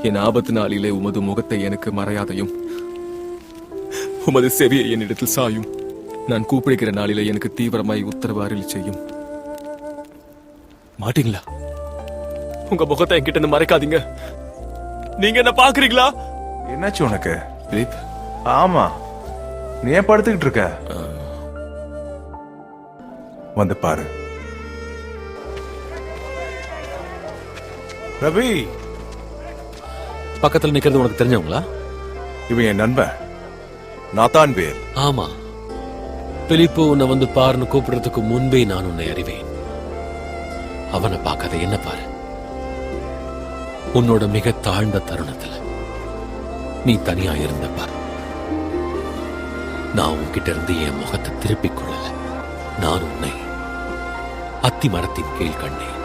என் ஆபத்து நாளிலே உமது முகத்தை எனக்கு மறையாதையும் உமது செவியை என்னிடத்தில் சாயும். நான் கூப்பிடுகிற நாளிலே எனக்கு தீவிரமாய் உத்தரவு அருளி செய்யும். மாட்டீங்களா? உங்க முகத்தை என்கிட்ட மறைக்காதீங்க. நீங்க என்ன பாக்குறீங்களா? என்னாச்சு உனக்கு? திலீப், ஆமா, நீ ஏன் படுத்துக்கிட்டு இருக்க? வந்து பாரு. ரவி, பக்கத்துல நிக்கிறது உனக்கு தெரிஞ்சவங்களா? இவன் என் நண்பன் நாத்தான் பேர். ஆமா, பிலிப்பு உன்னை வந்து பாருன்னு கூப்பிடுறதுக்கு முன்பே நான் உன்னை அறிவேன். அவனை பார்க்காத என்ன பாரு. உன்னோட மிக தாழ்ந்த தருணத்துல நீ தனியா இருந்த பாரு. நான் உன்கிட்ட இருந்து என் முகத்தை திருப்பிக் கொள்ளல. நான் உன்னை அத்தி மரத்தின் கீழ் கண்டேன்.